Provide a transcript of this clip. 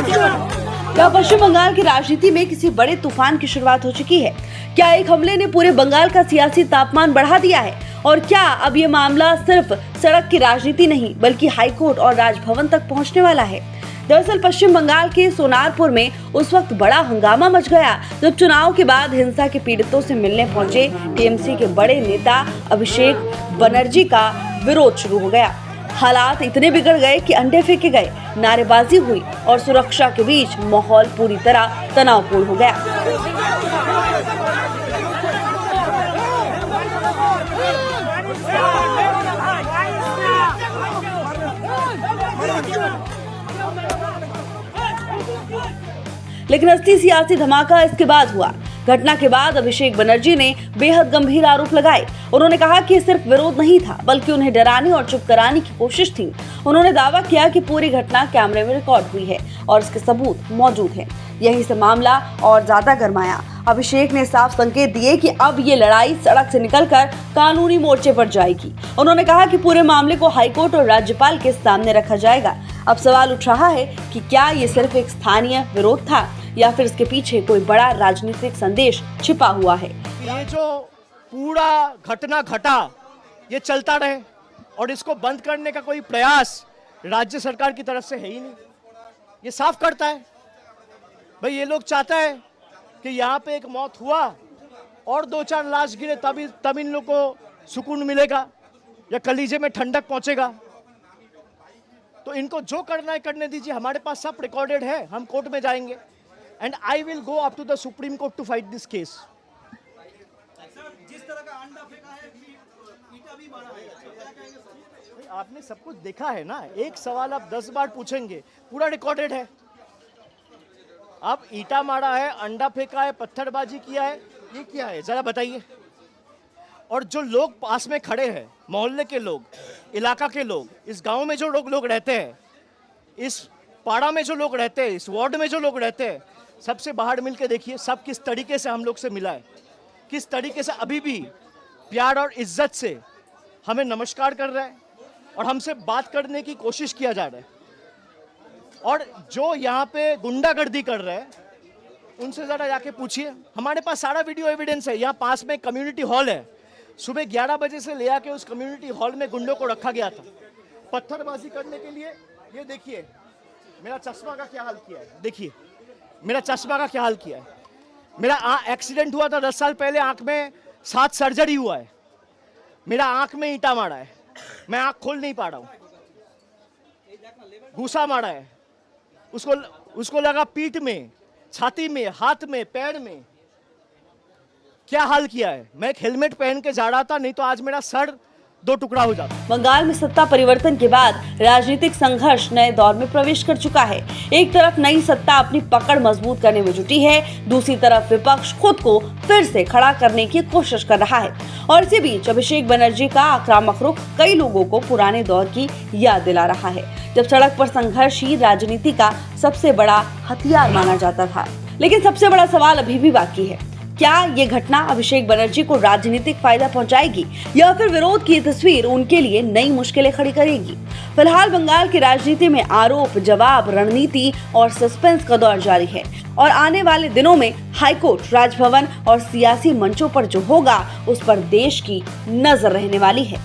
क्या पश्चिम बंगाल की राजनीति में किसी बड़े तूफान की शुरुआत हो चुकी है? क्या एक हमले ने पूरे बंगाल का सियासी तापमान बढ़ा दिया है? और क्या अब ये मामला सिर्फ सड़क की राजनीति नहीं बल्कि हाईकोर्ट और राजभवन तक पहुंचने वाला है? दरअसल पश्चिम बंगाल के सोनारपुर में उस वक्त बड़ा हंगामा मच गया जब चुनाव के बाद हिंसा के पीड़ितों से मिलने पहुंचे टीएमसी के बड़े नेता अभिषेक बनर्जी का विरोध शुरू हो गया। हालात इतने बिगड़ गए कि अंडे फेंके गए, नारेबाजी हुई और सुरक्षा के बीच माहौल पूरी तरह तनावपूर्ण हो गया। लेकिन असली सियासी धमाका इसके बाद हुआ। घटना के बाद अभिषेक बनर्जी ने बेहद गंभीर आरोप लगाए। उन्होंने कहा कि सिर्फ विरोध नहीं था बल्कि उन्हें डराने और चुप कराने की कोशिश थी। उन्होंने दावा किया कि पूरी घटना कैमरे में रिकॉर्ड हुई है और इसके सबूत मौजूद हैं। यहीं से मामला और ज्यादा गरमाया। अभिषेक ने साफ संकेत दिए कि अब ये लड़ाई सड़क से निकलकर कानूनी मोर्चे पर जाएगी। उन्होंने कहा कि पूरे मामले को हाईकोर्ट और राज्यपाल के सामने रखा जाएगा। अब सवाल उठ रहा है कि क्या ये सिर्फ एक स्थानीय विरोध था या फिर इसके पीछे कोई बड़ा राजनीतिक संदेश छिपा हुआ है। ये जो पूरा घटना घटा ये चलता रहे और इसको बंद करने का कोई प्रयास राज्य सरकार की तरफ से है ही नहीं। ये साफ करता है भाई ये लोग चाहता है कि यहाँ पे एक मौत हुआ और 2-4 लाश गिरे तब इन लोग को सुकून मिलेगा या कलीजे में ठंडक पहुंचेगा। तो इनको जो करना है करने दीजिए, हमारे पास सब रिकॉर्डेड है, हम कोर्ट में जाएंगे and I will go up to the Supreme Court to fight this case. जिस तरह का अंडा फेंका है, ईटा भी मारा है, क्या कहेंगे सर? आपने सब कुछ देखा है ना, एक सवाल आप 10 बार पूछेंगे, पूरा रिकॉर्डेड है। आप ईटा मारा है, अंडा फेंका है, पत्थरबाजी किया है, ये क्या है जरा बताइए। और जो लोग पास में खड़े हैं, मोहल्ले के लोग, इलाका के लोग, इस गांव में जो लोग रहते हैं, इस पाड़ा में जो लोग रहते हैं, इस वार्ड में जो लोग रहते हैं, सबसे बाहर मिलके देखिए सब किस तरीके से हम लोग से मिला है, किस तरीके से अभी भी प्यार और इज्जत से हमें नमस्कार कर रहा है और हमसे बात करने की कोशिश किया जा रहा है। और जो यहाँ पे गुंडागर्दी कर रहे हैं उनसे ज़रा जाके पूछिए। हमारे पास सारा वीडियो एविडेंस है। यहाँ पास में कम्युनिटी हॉल है, सुबह 11 बजे से ले आके उस कम्युनिटी हॉल में गुंडों को रखा गया था पत्थरबाजी करने के लिए। ये देखिए मेरा चश्मा का क्या हाल किया है, देखिए मेरा चश्मा का क्या हाल किया है। मेरा एक्सीडेंट हुआ था 10 साल पहले, आंख में 7 सर्जरी हुआ है, मेरा आंख में ईंटा मारा है, मैं आंख खोल नहीं पा रहा हूँ, घूसा मारा है, उसको लगा पीठ में, छाती में, हाथ में, पैर में, क्या हाल किया है। मैं एक हेलमेट पहन के जा रहा था, नहीं तो आज मेरा सर 2 टुकड़ा हो जाता। बंगाल में सत्ता परिवर्तन के बाद राजनीतिक संघर्ष नए दौर में प्रवेश कर चुका है। एक तरफ नई सत्ता अपनी पकड़ मजबूत करने में जुटी है, दूसरी तरफ विपक्ष खुद को फिर से खड़ा करने की कोशिश कर रहा है। और इसी बीच अभिषेक बनर्जी का आक्रामक रुख कई लोगों को पुराने दौर की याद दिला रहा है, जब सड़क पर संघर्ष ही राजनीति का सबसे बड़ा हथियार माना जाता था। लेकिन सबसे बड़ा सवाल अभी भी बाकी है, क्या ये घटना अभिषेक बनर्जी को राजनीतिक फायदा पहुंचाएगी या फिर विरोध की तस्वीर उनके लिए नई मुश्किलें खड़ी करेगी? फिलहाल बंगाल की राजनीति में आरोप, जवाब, रणनीति और सस्पेंस का दौर जारी है और आने वाले दिनों में हाईकोर्ट, राजभवन और सियासी मंचों पर जो होगा उस पर देश की नजर रहने वाली है।